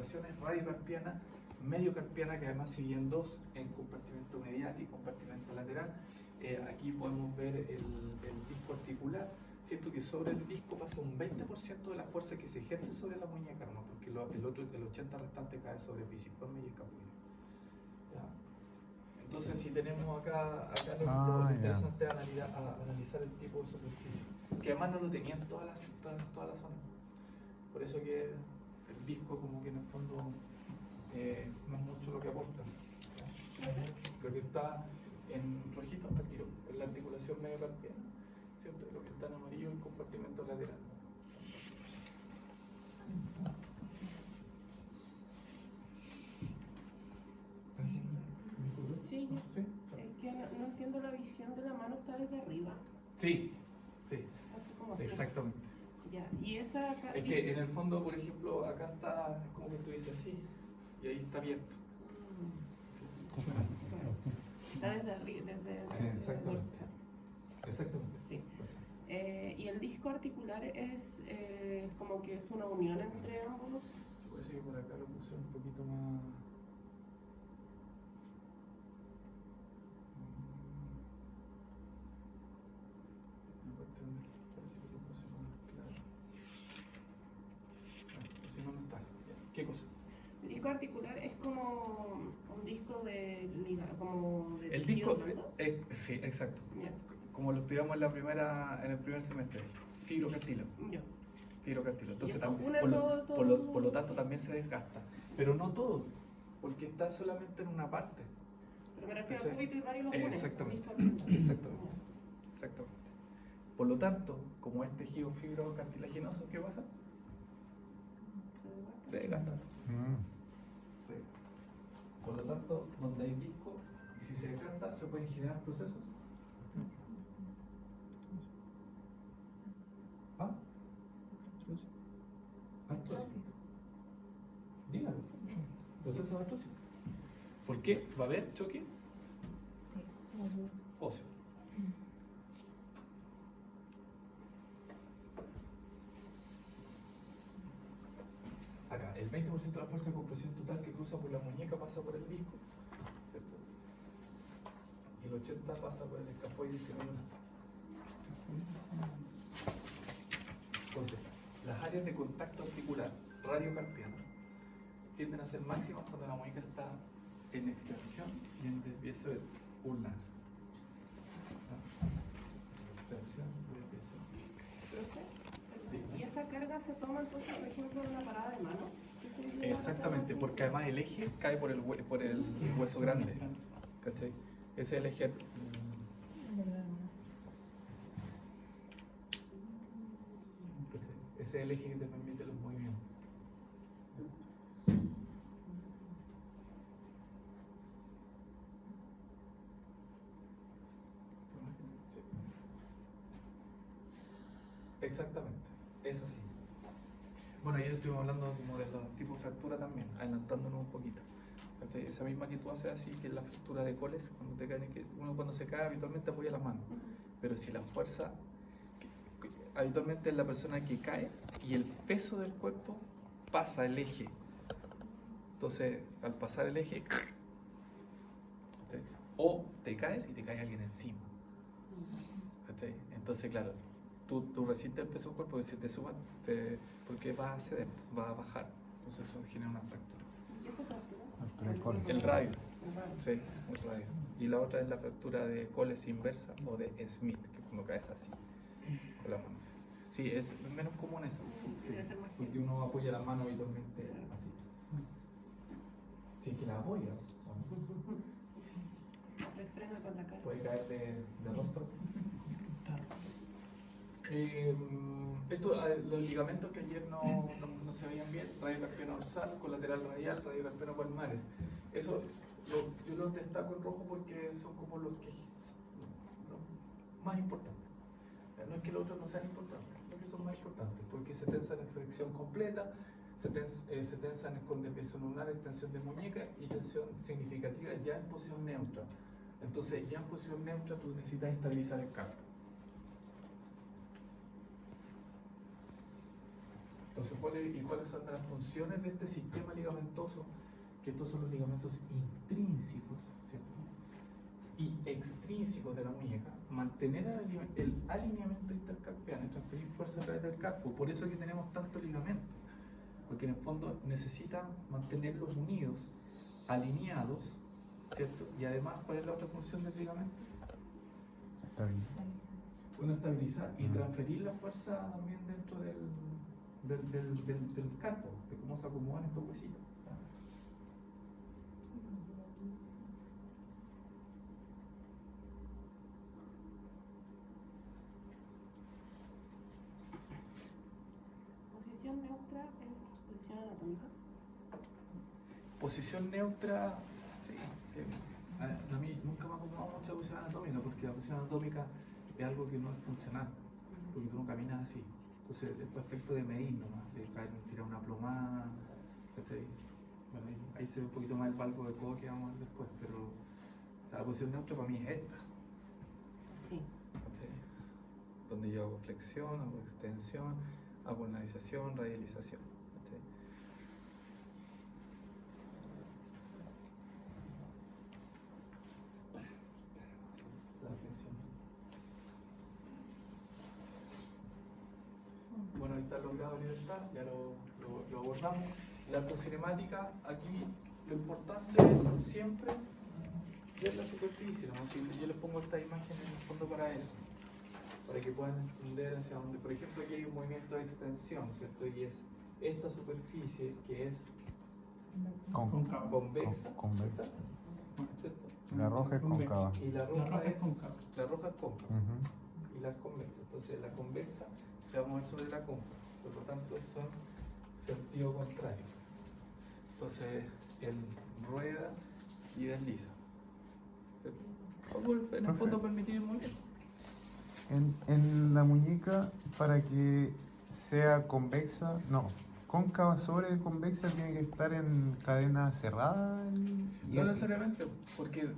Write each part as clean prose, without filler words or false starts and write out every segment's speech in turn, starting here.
articulaciones radiocarpiana, mediocarpiana, que además se dividen dos en compartimento medial y compartimento lateral. Aquí podemos ver el disco articular. Siento que sobre el disco pasa un 20% de la fuerza que se ejerce sobre la muñeca, ¿no? Porque el 80% restante cae sobre pisiforme y escapular. Entonces, si tenemos acá lo interesante es analizar el tipo de superficie, que además no lo tenían todas las zonas. Por eso que el disco, como que en el fondo, no es mucho lo que aporta. Lo que está en rojito al tiro, en la articulación mediocarpiana, ¿cierto? Lo que está en amarillo es el compartimento lateral. Sí, es que no entiendo, la visión de la mano está desde arriba. Sí, Así como exactamente. Ya, y esa acá. Es que en el fondo, por ejemplo, acá está, es como que tú dices así, y ahí está abierto. Está desde arriba, Sí, exactamente. Exactamente. Sí. Y el disco articular es como que es una unión entre ambos. Parece que por acá lo puse un poquito más. ¿Qué cosa? El disco articular es como un disco de liga, como de el disco, sí, exacto. Yeah. Como lo estudiamos en el primer semestre, fibrocartílago. Yeah. Fibrocartílago. Entonces, por lo tanto, también se desgasta. Pero no todo, porque está solamente en una parte. Pero me refiero al cúbito y radio los une. Exactamente. Por lo tanto, como es tejido fibrocartilaginoso, ¿qué pasa? Se desgasta. Por lo tanto, donde hay disco, si se desgasta, se pueden generar procesos. Artrósicos. Dígalo. Procesos artrósicos. ¿Por qué? ¿Va a haber choque? Óseo. Acá, el 20% de la fuerza de compresión total que cruza por la muñeca pasa por el disco, ¿cierto? Y el 80% pasa por el escafoide semilunal. Entonces, las áreas de contacto articular radiocarpiano tienden a ser máximas cuando la muñeca está en extensión y en desvío ulnar. Extensión y desvío. ¿Y esa carga se toma entonces, por ejemplo, en una parada de manos? Exactamente, porque además el eje cae por el hueso grande. ¿Cachai? Ese es el eje. Ese es el eje que te permite los movimientos. Exactamente, es así. Bueno, ayer estuvimos hablando como de los tipos de fractura también, adelantándonos un poquito. Esa misma que tú haces así, que es la fractura de coles, cuando te cae, que uno cuando se cae habitualmente apoya la mano, pero si la fuerza, habitualmente es la persona que cae y el peso del cuerpo pasa el eje. Entonces, al pasar el eje, o te caes y te cae alguien encima. Entonces, claro, tú resistes el peso del cuerpo, que se te suba, porque va a ceder, va a bajar. Entonces eso genera una fractura. ¿Y esa fractura? El radio. Sí, el radio. Y la otra es la fractura de Coles inversa o de Smith, que cuando caes así, con la mano así. Sí, es menos común eso, porque uno apoya la mano habitualmente así. Si es que la apoya. Refrena con la cara. Puede caer de rostro. Los ligamentos que ayer no se veían bien, radiocarpiano dorsal, colateral radial, radiocarpiano palmares. Eso yo los destaco en rojo porque son como los más importantes. No es que los otros no sean importantes, sino que son más importantes porque se tensan en flexión completa, se tensan con desviación ulnar, extensión de muñeca y tensión significativa ya en posición neutra. Entonces, ya en posición neutra tú necesitas estabilizar el campo. Entonces, ¿cuáles son las funciones de este sistema ligamentoso? Que estos son los ligamentos intrínsecos, ¿cierto? Y extrínsecos de la muñeca, mantener el alineamiento intercarpiano y transferir fuerza a través del carpo. Por eso es que tenemos tanto ligamento, porque en el fondo necesitan mantenerlos unidos, alineados, ¿cierto? Y además, ¿cuál es la otra función del ligamento? Estabilizar. Bueno, estabilizar y transferir la fuerza también dentro del carpo, de cómo se acomodan estos huesitos. Posición neutra es posición anatómica. Posición neutra, sí. A mí nunca me ha acomodado mucho la posición anatómica, porque la posición anatómica es algo que no es funcional, porque tú no caminas así. Entonces es perfecto de medir nomás, de tirar una plomada, ¿cachai? Bueno, ahí se ve un poquito más el valgo de codo que vamos a ver después, pero o sea, la posición neutra para mí es esta. Sí. ¿Cachai? Donde yo hago flexión, hago extensión, hago analización, radialización. ¿Cachai? La flexión. Bueno, ahí está el grado de libertad, ya lo abordamos. La arcocinemática, aquí lo importante es siempre ver la superficie, ¿no? Si yo les pongo esta imagen en el fondo para eso, para que puedan entender hacia dónde. Por ejemplo, aquí hay un movimiento de extensión, ¿cierto? Y es esta superficie que es convexa. Convexa. ¿Cierto? La roja es cóncava. Y la roja es cóncava. La roja es cóncava. Ujú. Y la convexa. Entonces la convexa se va a mover sobre la cóncava. Por lo tanto, son sentido contrario. Entonces, él rueda y desliza. ¿Cierto? En el fondo permitir el movimiento. En la muñeca, para que sea convexa, no, cóncava sobre convexa, tiene que estar en cadena cerrada. No necesariamente, porque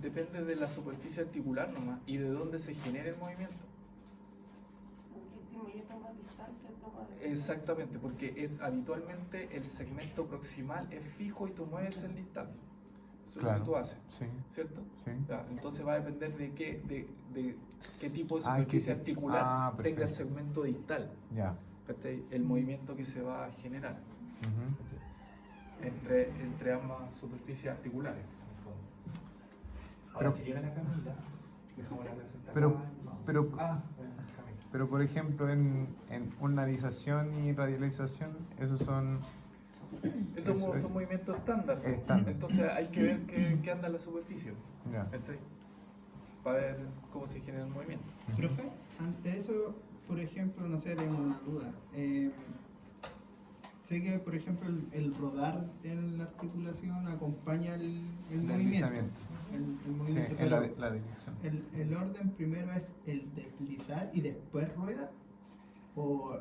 depende de la superficie articular nomás y de dónde se genera el movimiento. Porque si yo tomo distancia, toma de... Exactamente, porque es habitualmente el segmento proximal es fijo y tú mueves el distal. Eso es lo que tú haces, Sí, ¿cierto? sí. Ya, entonces va a depender de qué tipo de Ah, superficie que- articular tenga el perfecto. segmento distal, Ya. ¿cachai? El movimiento que se va a generar Ujú. entre ambas superficies articulares. En el fondo. Ahora, Pero- si llega la Camila, dejamos la receta pero- acá y vamos. pero- Bueno, Camila. Pero por ejemplo, en analización y radialización, esos son... Esos Eso es- son movimientos estándar. Estándar. Entonces hay que ver qué anda en la superficie. Ya. ¿Cachai? Para ver cómo se genera el movimiento. Profe, ante eso, por ejemplo, no sé, tengo una duda. Sé que, por ejemplo, el rodar en la articulación acompaña el movimiento. Deslizamiento. El Sí, movimiento. en pero la dirección. el orden primero es el deslizar y después rueda, o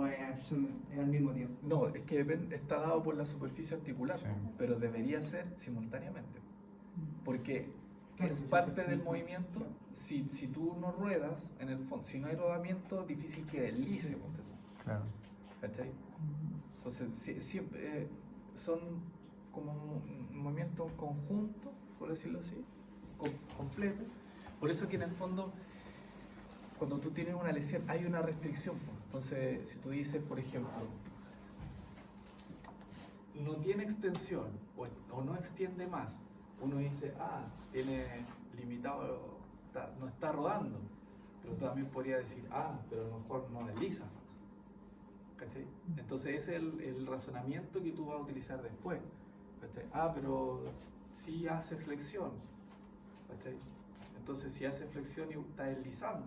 es al mismo tiempo. No, es que está dado por la superficie articular, Sí. pero debería ser simultáneamente. Porque Claro, es sí, sí, parte sí. del movimiento. Si tú no ruedas, en el fondo, si no hay rodamiento, difícil que deslice. ponte tú, Claro. ¿cachai? Entonces, siempre son como un movimiento conjunto, por decirlo así, completo. Por eso que en el fondo, cuando tú tienes una lesión, hay una restricción. Po. Entonces, si tú dices, por ejemplo, no tiene extensión o no extiende más, uno dice, tiene limitado, no está rodando. Pero tú también podrías decir, pero a lo mejor no desliza. ¿Cachai? Entonces ese es el razonamiento que tú vas a utilizar después. ¿Cachai? Pero sí hace flexión. ¿Cachai? Entonces si hace flexión y está deslizando.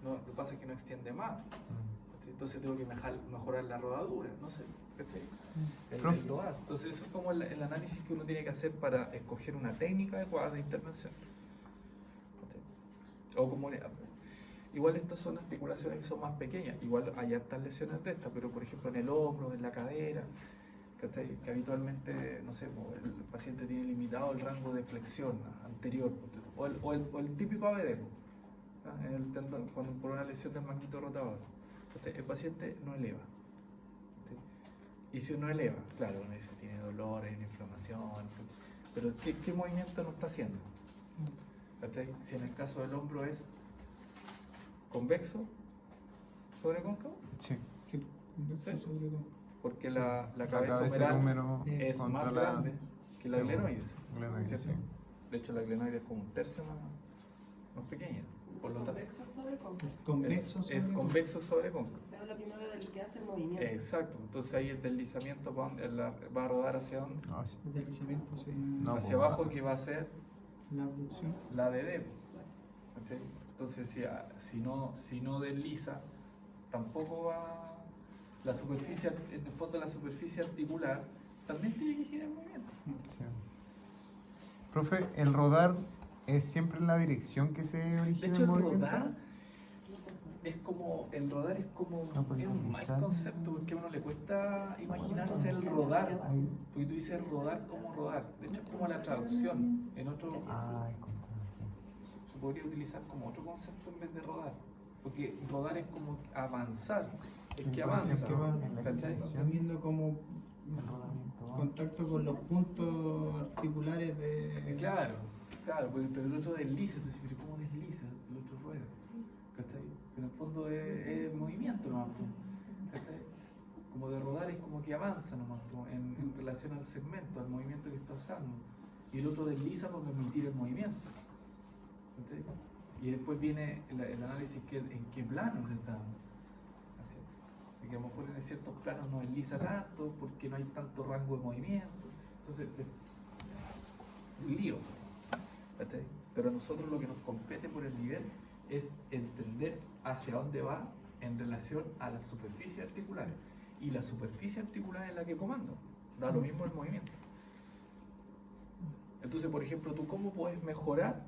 No, lo que pasa es que no extiende más. ¿Cachai? Entonces tengo que mejorar la rodadura, no sé. ¿Cachai? El rodar. Entonces eso es como el análisis que uno tiene que hacer para escoger una técnica adecuada de intervención. ¿Cachai? O como igual estas son articulaciones que son más pequeñas, igual hay hartas lesiones de estas, pero por ejemplo en el hombro, en la cadera, ¿cachai? Que habitualmente, no sé, el paciente tiene limitado el rango de flexión anterior, o el típico ABD, en el tendón, cuando por una lesión del manguito rotador, ¿cachai? El paciente no eleva, ¿cachai? Y si uno eleva, claro, uno dice tiene dolor, hay una inflamación, pero ¿qué movimiento no está haciendo? ¿Cachai? Si en el caso del hombro es convexo sobre cóncavo, Sí. Sí, convexo sobre todo. porque Sí. la cabeza del humeral húmero es contra más la- grande que la sí, glenoides. glenoides, ¿cierto? sí. De hecho, la glenoides es como un tercio más pequeña. Por lo tanto, Convexo sobre cóncavo. Es convexo sobre es todo. convexo sobre cóncavo. Se habla primero del que hace el movimiento. Exacto, entonces ahí el deslizamiento va a rodar hacia dónde? No, sí. El deslizamiento se No, Hacia pues, abajo, que va a ser la abducción. la DD. ¿Cachai? Entonces, si no desliza, tampoco va. La superficie, en el fondo, la superficie articular también tiene que girar movimiento. Sí. Profe, el rodar es siempre en la dirección que se De origina hecho, el movimiento. el rodar es como No, pues, es un mal deslizar. concepto porque a uno le cuesta imaginarse el rodar. Ahí. Porque tú dices rodar como rodar. De hecho, es como la traducción. En otro, Ah, es contradicción. se podría utilizar como otro concepto en vez de rodar. Porque rodar es como avanzar, es Sí, que por avanza. ejemplo, ¿no? en la ¿Cachai? extensión. Teniendo como El rodamiento va. contacto con los puntos articulares de... Claro, pero el otro desliza, tú dices, pero ¿cómo desliza? El otro rueda. ¿Cachai? En el fondo es movimiento nomás. Pues, ¿cachai? Como de rodar es como que avanza nomás pues, en relación al segmento, al movimiento que está usando. Y el otro desliza para permitir el movimiento. ¿Cachai? Y después viene el análisis en qué planos estamos. ¿Cachai? Porque a lo mejor en ciertos planos no desliza tanto porque no hay tanto rango de movimiento. Entonces, un lío. ¿Cachai? Pero a nosotros lo que nos compete por el nivel es entender hacia dónde va en relación a las superficies articulares. Y la superficie articular es la que comanda. Da lo mismo el movimiento. Entonces, por ejemplo, ¿tú cómo puedes mejorar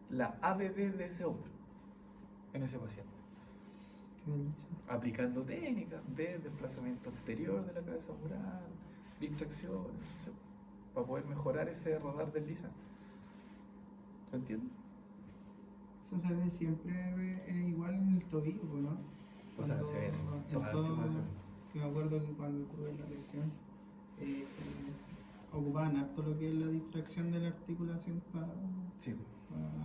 la ABD de ese hombre en ese paciente? Aplicando técnicas de desplazamiento anterior de la cabeza mural, distracciones, ¿sí? Para poder mejorar ese rodar del lisa. ¿Se entiende? Eso se ve siempre igual en el tobillo, ¿no? O sea, se ve en todas las articulaciones. Que me acuerdo que cuando tuve la lesión ocupaban harto lo que es la distracción de la articulación para... Sí,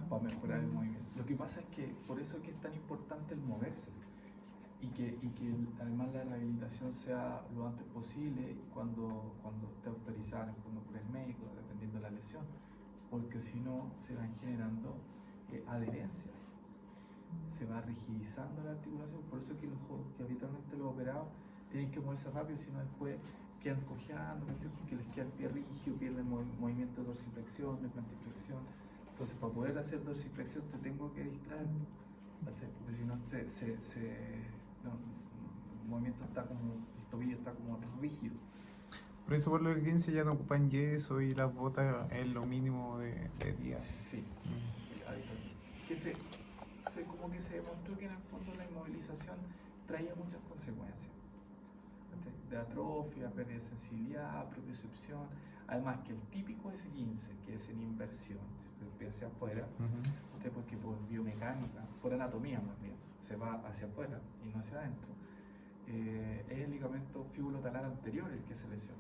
para mejorar el movimiento. Lo que pasa es que por eso es que es tan importante el moverse y que además la rehabilitación sea lo antes posible y cuando esté autorizada en el fondo por el médico, dependiendo de la lesión, porque si no se van generando adherencias, se va rigidizando la articulación. Por eso es que que habitualmente los operados tienen que moverse rápido, si no después quedan cojeando, porque les queda el pie rígido, pierden movimiento de dorsiflexión, de plantiflexión. Entonces, para poder hacer dorsiflexión te tengo que distraer, porque si no, el movimiento está como, el tobillo está como rígido. Por eso por lo que dicen ya no ocupan yeso y las botas es lo mínimo de día. Sí. Como que se demostró que en el fondo la inmovilización traía muchas consecuencias. De atrofia, pérdida de sensibilidad, propiocepción. Además que el típico S15, que es en inversión, si se ve hacia afuera, porque por biomecánica, por anatomía más bien, se va hacia afuera y no hacia adentro. Es el ligamento fibulotalar anterior el que se lesiona,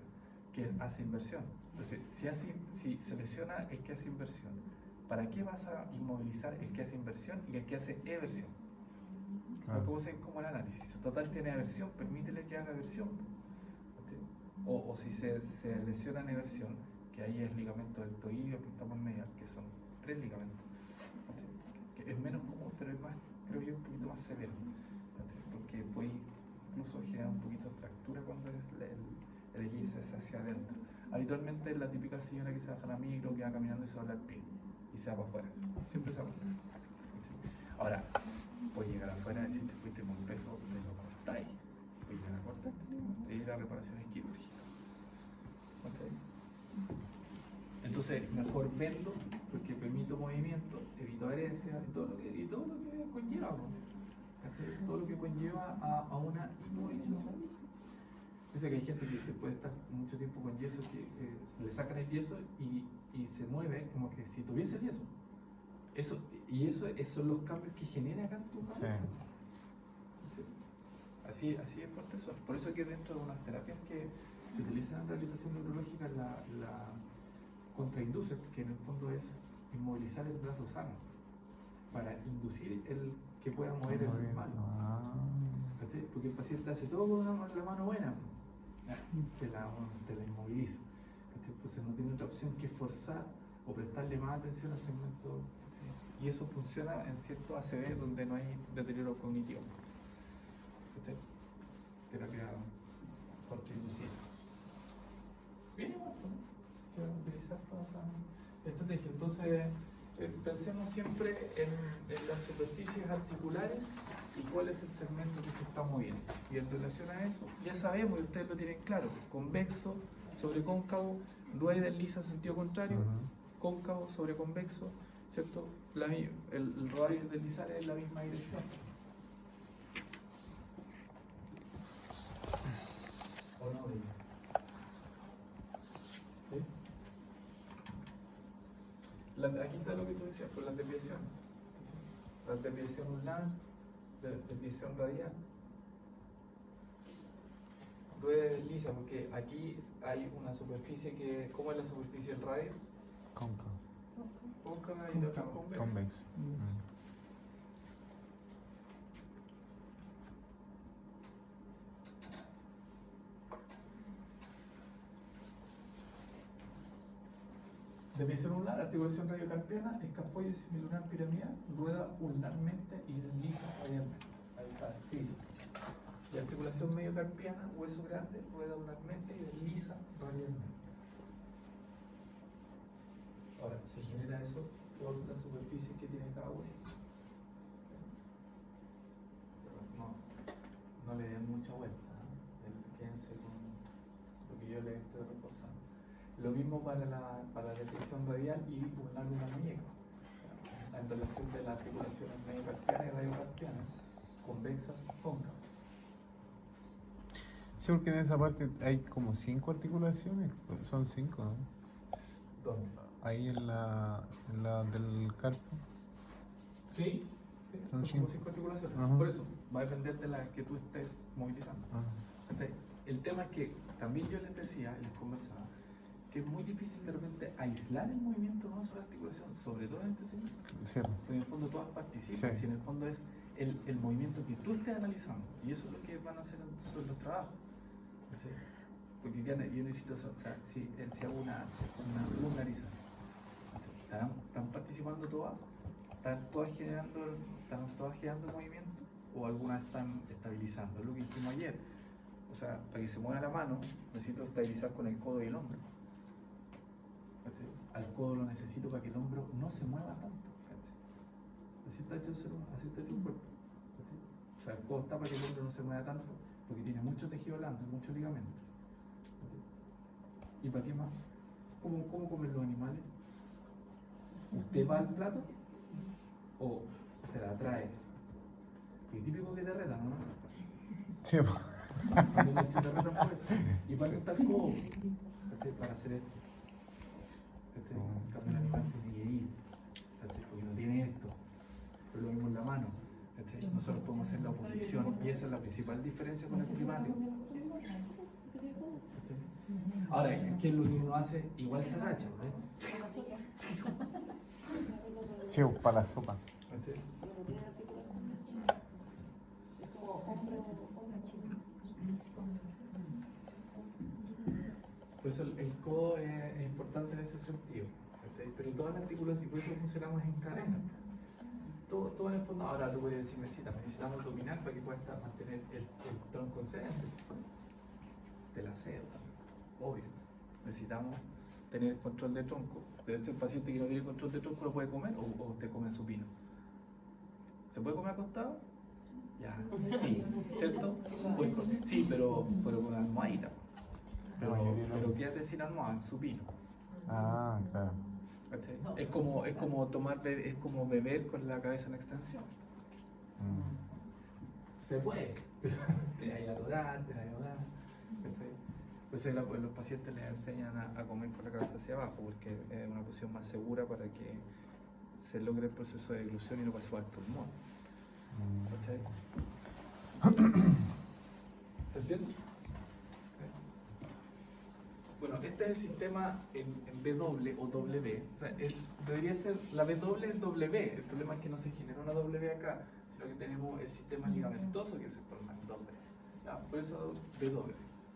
que hace inversión. Entonces, si se lesiona el que hace inversión, ¿para qué vas a inmovilizar el que hace inversión y el que hace eversión? Claro. Lo que usen como el análisis. Si total tiene aversión, permítele que haga aversión. O si se lesiona en eversión, que ahí es ligamento del tobillo, que estamos medial, que son 3 ligamentos. Que es menos común, pero es más, creo yo, un poquito más severo. Porque puede incluso generar un poquito de fractura cuando el esguince es hacia adentro. Habitualmente es la típica señora que se baja la micro, que va caminando y se dobla el pie y se va para afuera. Siempre se va para afuera. Ahora, puedes llegar afuera y si te fuiste con peso, te lo cortáis. Puedes llegar a cortar y ir a reparaciones quirúrgicas. Entonces, mejor vendo porque permito movimiento, evito adherencia y todo lo que conlleva. Todo lo que conlleva a una inmovilización. Piensa que hay gente que puede estar mucho tiempo con yeso, que se le sacan el yeso y se mueve como que si tuviese el yeso. Esos son los cambios que genera acá en tu cabeza. Sí. Así es fuerte eso. Por eso que dentro de unas terapias que Se utiliza en rehabilitación neurológica la contrainducet, que en el fondo es inmovilizar el brazo sano para inducir el que pueda mover el Movimiento. mano. Ah. ¿Cachai? Porque el paciente hace todo con la mano buena, te la inmovilizo. ¿Cachai? Entonces no tiene otra opción que forzar o prestarle más atención al segmento. ¿Cachai? Y eso funciona en ciertos ACV donde no hay deterioro cognitivo. ¿Cachai? Terapia contrainducida. Bien igual, ¿no? Que utilizar toda esa estrategia. Entonces, pensemos siempre en las superficies articulares y cuál es el segmento que se está moviendo. Y en relación a eso, ya sabemos, y ustedes lo tienen claro, convexo sobre cóncavo, rueda lisa en sentido contrario, Ujú. cóncavo sobre convexo, ¿cierto? El radio deslizar es la misma dirección. ¿O no, Bella? ¿Sí? Aquí está lo que tú decías, por las desviaciones. La desviación ulnar, desviación radial. Rueda desliza, porque aquí hay una superficie que, ¿cómo es la superficie del radio? Cóncavo. Cóncava y la otra convexa. Convexo. Desviación ulnar, articulación radiocarpiana, escafoide semilunar piramidal, rueda ulnarmente y desliza radialmente. Ahí está escrito. Y articulación mediocarpiana, hueso grande, rueda ulnarmente y desliza radialmente. Ahora, se genera eso por la superficie que tiene cada huesito. Pero no le den mucha vuelta, ¿eh? Quédense con lo que yo les estoy reforzando. Lo mismo para la detección radial y ulnar de una muñeca, en relación de las articulaciones mediocarpianas y radiocarpianas, convexas, cóncavas. Sí, porque en esa parte hay como 5 articulaciones. Son 5, ¿no? ¿Dónde? Ahí en la del carpo. Sí, Son son como 5 cinco. articulaciones. Ajá. Por eso, va a depender de la que tú estés movilizando. Ah. Entonces, el tema es que también yo les decía, les conversaba, que es muy difícil de repente aislar el movimiento de una sola articulación, sobre todo en este segmento. Cierto. Porque en el fondo todas participan, Sí. si en el fondo es el movimiento que tú estés analizando, y eso es lo que van a hacer entonces los trabajos. ¿Sí? Porque yo necesito, o sea, si hago una vulgarización, ¿están participando todas? ¿Están todas generando movimiento? ¿O algunas están estabilizando? Es lo que dijimos ayer. O sea, para que se mueva la mano, necesito estabilizar con el codo y el hombro. ¿Cachai? Al codo lo necesito para que el hombro no se mueva tanto. ¿Cachai? Así está hecho el cuerpo. ¿Cachai? O sea, el codo está para que el hombro no se mueva tanto, porque tiene mucho tejido blando, mucho ligamento. ¿Cachai? ¿Y para qué más? ¿Cómo comen los animales? ¿Usted va al plato o se la trae? Y típico que te retan, ¿no? Sí, po. Cuando los chicos te retan por eso. Y para eso está el codo, ¿cachai? Para hacer esto. ¿Cachai? En cambio el animal tiene que ir, ¿cachai? Porque no tiene esto. Pero lo mismo en la mano, ¿cachai? Nosotros podemos hacer la oposición y esa es la principal diferencia con el primate. ¿Cachai? Ahora, ¿qué es lo que uno hace? Igual se agacha, ¿ves? Sí, po, para la sopa. ¿Cachai? Es como hombre. Por eso el codo es importante en ese sentido, ¿cachai? Pero todas las articulaciones, y por eso funcionamos en cadena. Todo en el fondo, ahora tú puedes decir, necesitamos dominar para que puedas mantener el tronco excedente. Te la cedo, obvio. Necesitamos tener control de tronco. Entonces, el paciente que no tiene control de tronco lo puede comer o usted come supino. ¿Se puede comer acostado? Ya, sí, ¿cierto? Sí, pero con almohadita. Pero quédate sin almohada, en supino. Ah, claro. ¿Cachai? Es como es como beber con la cabeza en extensión. Se puede, pero te vas a atorar, ¿cachai? Por eso los pacientes les enseñan a comer con la cabeza hacia abajo, porque es una posición más segura para que se logre el proceso de deglución y no pase por el pulmón. ¿Cachai? ¿Se entiende? Bueno, este es el sistema en W o W. O sea, debería ser la W es W. El problema es que no se genera una W acá, sino que tenemos el sistema ligamentoso que se forma en W. ¿Ya? Por eso W.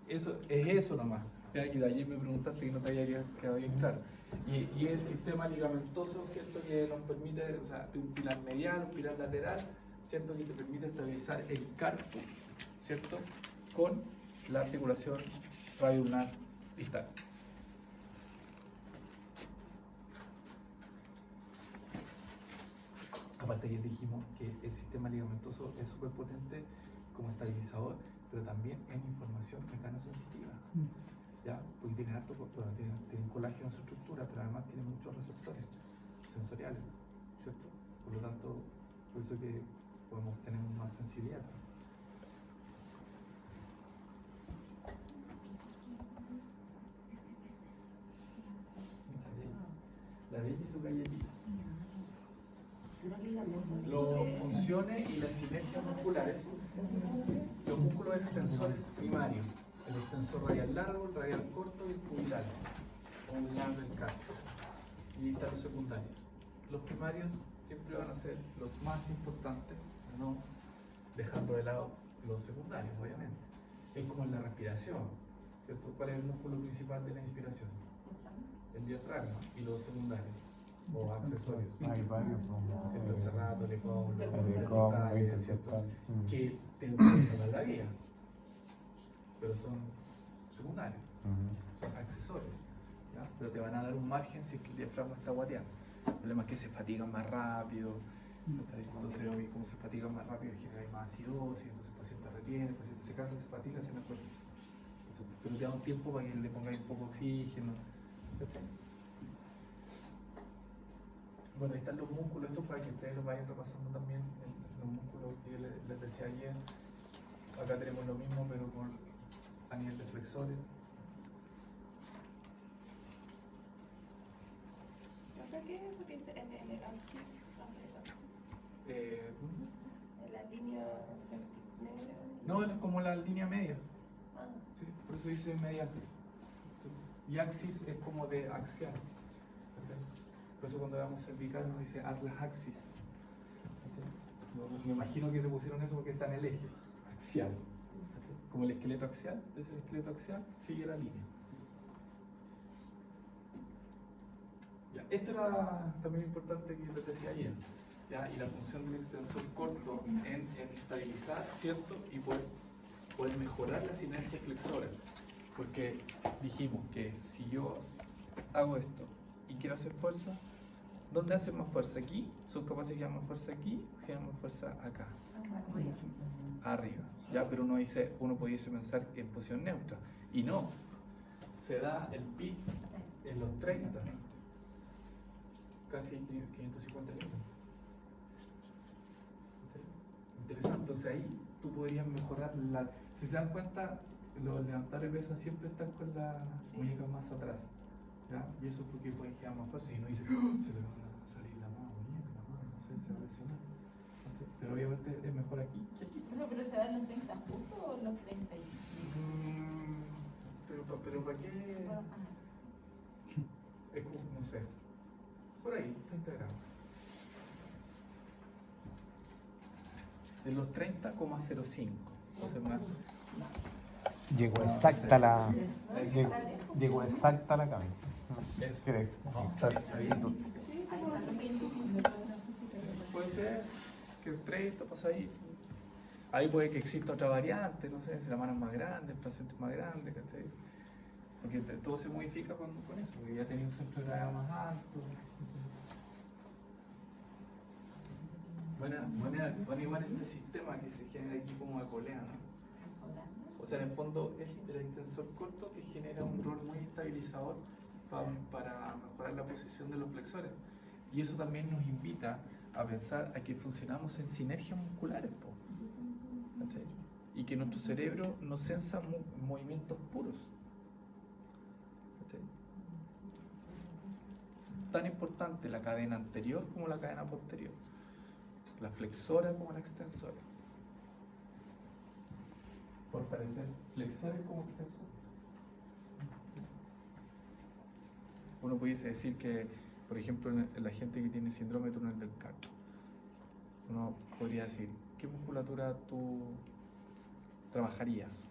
Eso es eso nomás. ¿Ya? Y de ayer me preguntaste que no te había quedado bien claro. Y el sistema ligamentoso, ¿cierto? Que nos permite, o sea, de un pilar medial, un pilar lateral, ¿cierto? Que te permite estabilizar el carpo, ¿cierto? Con la articulación radioulnar distal. Aparte que dijimos que el sistema ligamentoso es súper potente como estabilizador, pero también en información mecanosensitiva. ¿Ya? Porque tiene harto, bueno, tiene colágeno en su estructura, pero además tiene muchos receptores sensoriales, ¿cierto? Por lo tanto, por eso que podemos tener más sensibilidad. La bella y su galletita. Las funciones y las sinergias musculares, los músculos extensores primarios, el extensor radial largo, el radial corto y el cubital, o un lado del carpo. Y están los secundarios. Los primarios siempre van a ser los más importantes, no dejando de lado los secundarios, obviamente. Es como en la respiración, ¿cierto? ¿Cuál es el músculo principal de la inspiración? El diafragma y los secundarios o accesorios. Hay varios, ¿Cierto? El cerrato, el ecómodo, el ¿cierto? Que te salvar la vida, pero son secundarios, son accesorios, ¿ya? Pero te van a dar un margen si es que el diafragma está guateando. El problema es que se fatigan más rápido, entonces hoy como se fatigan más rápido genera más acidosis, entonces el paciente retiene, el paciente se cansa, se fatiga, se mejora. Pero te da un tiempo para que le pongáis un poco de oxígeno. Bueno, ahí están los músculos, estos para que ustedes los vayan repasando también, los músculos que yo les decía ayer. Acá tenemos lo mismo, pero a nivel de flexores. ¿Qué es eso que dice en el axis? En la línea negra. No, es como la línea media, Ah, ¿sí? Por eso dice medial. Y axis es como de axial. Por eso cuando veamos cervical nos dice atlas axis. Me imagino que le pusieron eso porque está en el eje axial. Como el esqueleto axial, ese esqueleto axial sigue la línea. Ya, esto era también importante que les decía ayer. ¿Ya? Y la función del extensor corto en estabilizar, ¿cierto? Y poder mejorar la sinergia flexora. Porque dijimos que si yo hago esto y quiero hacer fuerza, ¿dónde hacen más fuerza? ¿Aquí? ¿Son capaces de generar más fuerza aquí o generar más fuerza acá? Arriba. ¿Ya? Pero uno pudiese pensar en posición neutra. Y no. Se da el pic en los 30. Casi 550 libras. Interesante. Entonces ahí tú podrías mejorar Si se dan cuenta, los levantadores de pesas siempre están con la muñeca más atrás. ¿Ya? Y eso es porque pueden generar más fuerza y uno dice, ¡oh! Se le va a salir la muñeca, la mano, no sé, se va a lesionar. Pero obviamente es mejor aquí que aquí. No, pero se da en los 30 justo o en los 30 y... Pero ¿para qué? Es como, no sé. Por ahí, 30 gramos. De los 30,05. Entonces más. Llegó exacta la. Llegó exacta la cabeza. ¿Crees? Exactitud. Puede ser que el 30 pasa ahí. Ahí puede que exista otra variante, no sé, si la mano es más grande, el paciente es más grande, ¿cachai? Porque todo se modifica con eso, porque ya tenía un centro de gravedad más alto. Bueno, igual este sistema que se genera aquí como de colea, ¿no? O sea, en el fondo es el extensor corto que genera un rol muy estabilizador para mejorar la posición de los flexores. Y eso también nos invita a pensar a que funcionamos en sinergias musculares, ¿cachai? Y que nuestro cerebro no sensa movimientos puros. ¿Cachai? Es tan importante la cadena anterior como la cadena posterior, la flexora como la extensora. Fortalecer flexores como extensores. Uno pudiese decir que, por ejemplo, en la gente que tiene síndrome de túnel del carpo, uno podría decir, ¿qué musculatura tú trabajarías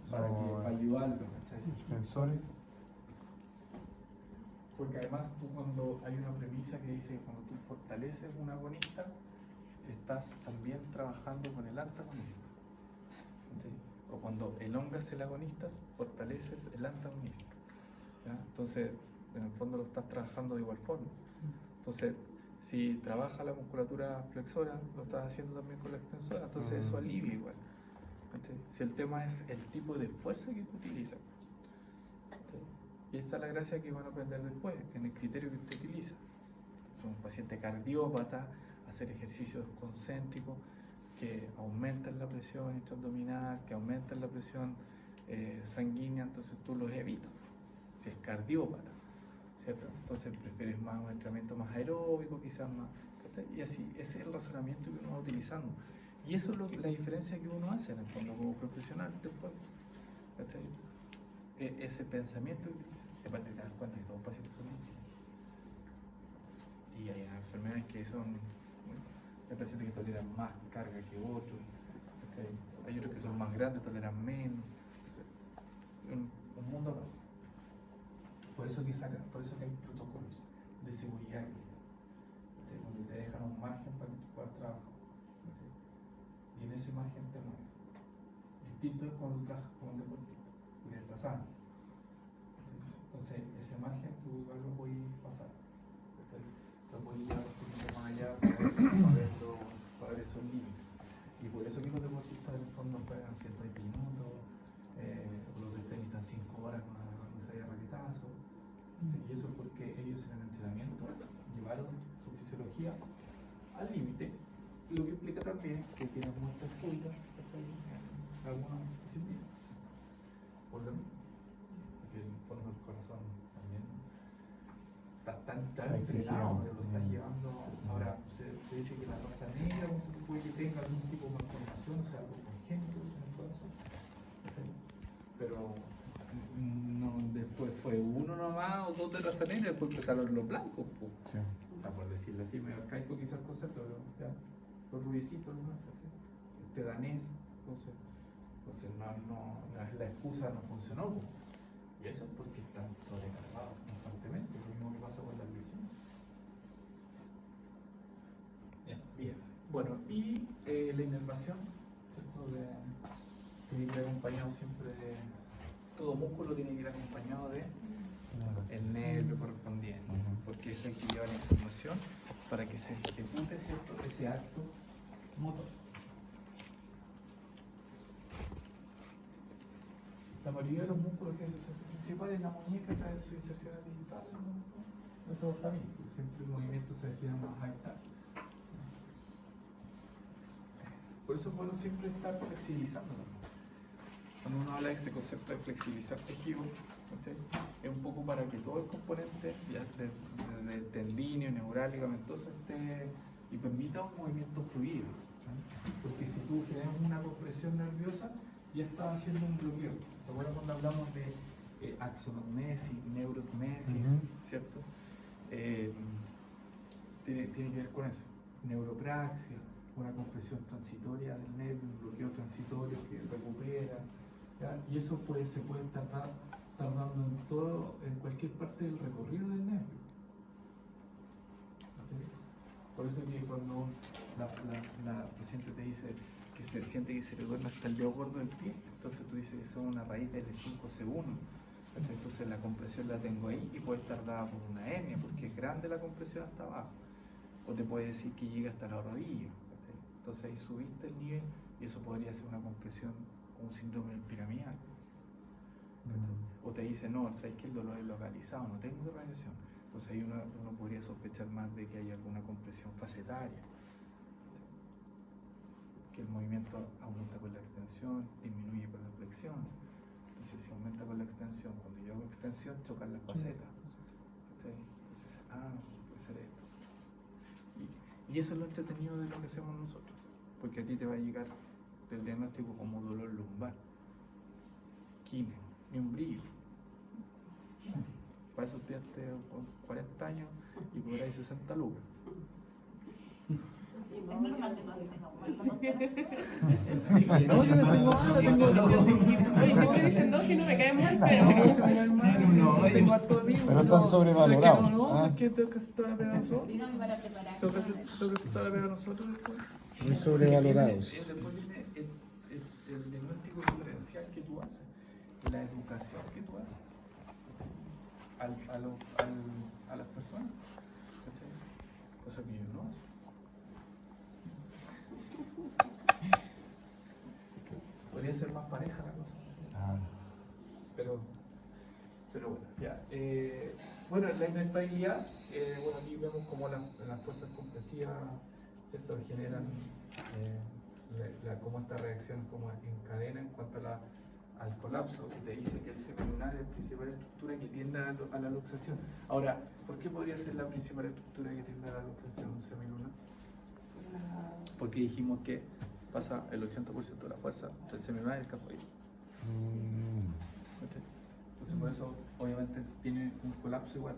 para ayudarlo? ¿Cachai? Sensores. Porque además tú cuando hay una premisa que dice que cuando tú fortaleces un agonista, estás también trabajando con el antagonista. ¿Sí? O cuando elongas el agonista, fortaleces el antagonista. ¿Ya? Entonces, en el fondo lo estás trabajando de igual forma. Entonces, si trabaja la musculatura flexora, lo estás haciendo también con la extensora, entonces eso alivia igual. ¿Sí? Si el tema es el tipo de fuerza que tú utilizas. ¿Sí? Y esa es la gracia que van a aprender después, en el criterio que usted utiliza. Son un paciente cardiópata, hacer ejercicios concéntricos que aumentan la presión intraabdominal, que aumentan la presión sanguínea, entonces tú los evitas. Si es cardiópata, ¿cierto? Entonces prefieres más un entrenamiento más aeróbico, quizás más. Y así, ese es el razonamiento que uno va utilizando. Y eso es la diferencia que uno hace en el fondo como profesional después. Ese pensamiento que utiliza. Aparte te das cuenta que todos los pacientes son distintos. Y hay enfermedades que son, hay pacientes que toleran más carga que otros, hay otros que son más grandes, toleran menos. Entonces, un mundo nuevo. Por eso que hay protocolos de seguridad, donde te dejan un margen para que tú puedas trabajar. Y en ese margen te mueves. Distinto es cuando tú trabajas como un deportista, porque estás sano. Entonces, ese margen tú igual lo puedes pasar. Lo puedes llevar un poquito más allá para ver esos límites. Y por eso que los deportistas en el fondo juegan 120 minutos, los de tenis están 5 horas con una salida de raquetazo. Y eso es porque ellos en el entrenamiento llevaron su fisiología al límite, lo que implica también que tienen muertes súbitas en algunos disciplinas. Por lo mismo, porque en el fondo el corazón también está tan entrenado, pero lo está llevando. Ahora, se dice que la raza negra puede que tenga algún tipo de malformación, o sea, algo congénito en el corazón. Pero no, después fue uno nomás o dos de raza negra, después empezaron los blancos. Pues. Sí. O sea, por decirlo así, me arcaico quizás el concepto, pero ya, los rubiecitos, ¿no? Este danés, entonces no es la excusa, no funcionó. Pues. Y eso es porque están sobrecargados constantemente, lo mismo que pasa con la visión. Bien. Bueno, y la inervación, ¿cierto? Tiene que ir acompañado siempre de. Todo músculo tiene que ir acompañado de el nervio correspondiente, porque es el que lleva la información para que se ejecute, ¿cierto?, ese acto motor. La mayoría de los músculos que son principales en la muñeca trae su inserción digital, ¿no? Eso está bien, siempre el movimiento se gira más a tal. Por eso es bueno siempre estar flexibilizándolo. Cuando uno habla de ese concepto de flexibilizar tejido, es un poco para que todo el componente de tendíneo, neural, ligamentoso esté y permita un movimiento fluido. Porque si tú generas una compresión nerviosa, ya estás haciendo un bloqueo. ¿Se acuerdan cuando hablamos de axonognesis, neurognesis, ¿cierto? Tiene que ver con eso. Neuropraxia, una compresión transitoria del nervio, un bloqueo transitorio que recupera. ¿Ya? Y eso se puede estar dando en cualquier parte del recorrido del nervio. ¿Sí? Por eso que cuando la paciente te dice que se siente que se le duerme hasta el dedo gordo del pie, entonces tú dices que son una raíz de L5-C1. Entonces la compresión la tengo ahí y puede estar dada por una hernia, porque es grande la compresión hasta abajo. O te puede decir que llega hasta la rodilla. Entonces ahí subiste el nivel y eso podría ser una compresión o un síndrome piramidal. O te dice, no, sabes que el dolor es localizado, no tengo radiación. Entonces ahí uno podría sospechar más de que hay alguna compresión facetaria. Que el movimiento aumenta con la extensión, disminuye con la flexión. Entonces si aumenta con la extensión, cuando yo hago extensión chocan las facetas. Entonces, puede ser esto. Y eso es lo entretenido de lo que hacemos nosotros, porque a ti te va a llegar el diagnóstico como dolor lumbar, quine, ni un brillo. para esos estudiantes con 40 años y cobráis 60 lucas. Es normal que todavía tenga un mal No, yo no tengo nada, tengo Oye, ¿cómo le dicen? No, si no me cae mal, pero... tengo harto amigos. Pero están sobrevalorados, No, ah. es que tengo que hacer toda la pega a nosotros. Dígame para preparar. Tengo que hacer toda la pega a nosotros después. Muy sobrevalorados. Después viene el diagnóstico diferencial que tú haces, la educación que tú haces a las personas. ¿Cachai? Cosa que yo no hago. Podría ser más pareja la cosa. Ah, Pero bueno, ya. Bueno, la inestabilidad, bueno, aquí vemos como las fuerzas compresivas, ¿cierto? Generan como esta reacción como en cadena en cuanto al colapso, que te dice que el semilunar es la principal estructura que tiende a la luxación. Ahora, ¿por qué podría ser la principal estructura que tiende a la luxación semilunar? Porque dijimos que pasa el 80% de la fuerza entre el semilunar y el escafoide. Entonces por eso obviamente tiene un colapso igual.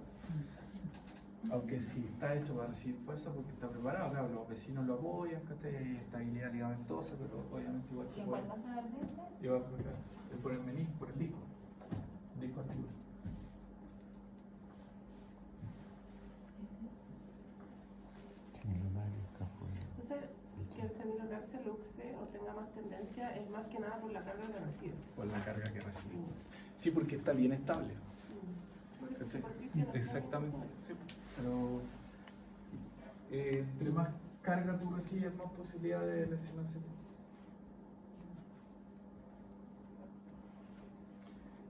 Aunque sí está hecho para recibir fuerza porque está preparado, claro, los vecinos lo apoyan, hay estabilidad ligamentosa, pero obviamente igual se ¿Y en puede cuál pasa el verde? llevar por el menisco, por el disco articular. semilunar y escafoide. Entonces, que el semilunar se luxe o tenga más tendencia es más que nada por la carga que recibe. Por la carga que recibe. Sí, porque está bien estable. ¿Cachai? Exactamente. Sí, pero entre más carga tú recibes, más posibilidad de lesionarse.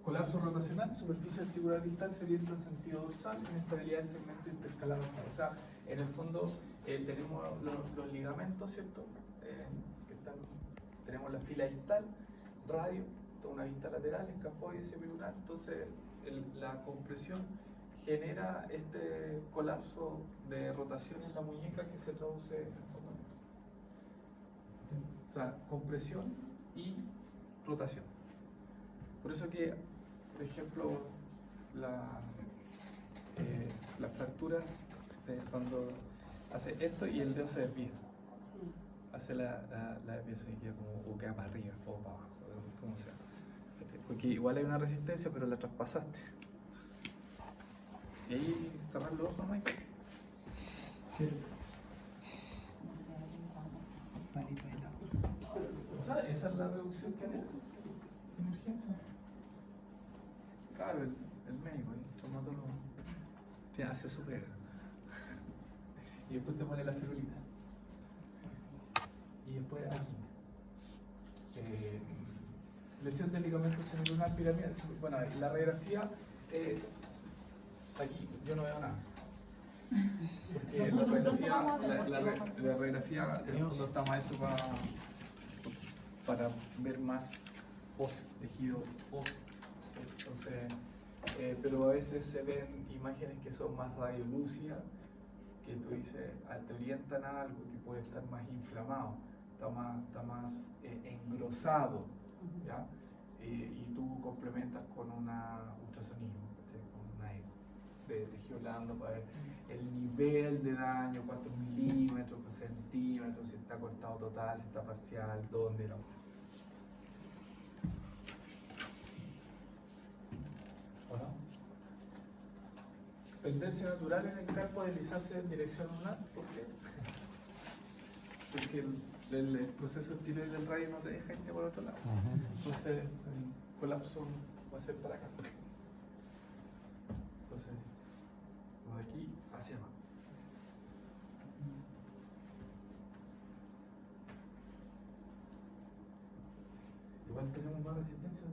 Colapso rotacional, superficie articular distal se orienta en sentido dorsal, inestabilidad del segmento intercalado. O sea, en el fondo tenemos los ligamentos, ¿cierto? Tenemos la fila distal, radio, toda una vista lateral, escafoide, semilunar. Entonces, la compresión genera este colapso de rotación en la muñeca que se traduce en el fondo en esto. O sea, compresión y rotación. Por eso que, por ejemplo, la fractura cuando hace esto y el dedo se desvía. Hace la desviación y queda como o queda para arriba o para abajo, como sea. Porque igual hay una resistencia, pero la traspasaste. Y ahí cerrar los ojos, Mike. O sea, esa es la reducción que han hecho en emergencia. Claro, el médico, el traumatólogo, te hace su pega. Y después te pone la ferulina. Y después aquí. Lesión del ligamento semilunar piramidal. Bueno, la radiografía, aquí yo no veo nada. Porque la radiografía en el fondo está más hecho para ver más tejido óseo. Entonces, pero a veces se ven imágenes que son más radiolúcidas, que tú dices, te orientan a algo que puede estar más inflamado, está más engrosado, ¿ya? Y tú complementas con una ultrasonido, ¿sí? Con una eco de tejido blando para ver el nivel de daño, cuántos milímetros, centímetros, si está cortado total, si está parcial, dónde la ¿o no? Tendencia natural en el carpo a deslizarse en dirección lunar, ¿por qué? Porque el proceso estiloide del radio no te deja irte por otro lado. Entonces el colapso va a ser para acá. Entonces, de aquí hacia abajo. Igual tenemos más resistencia.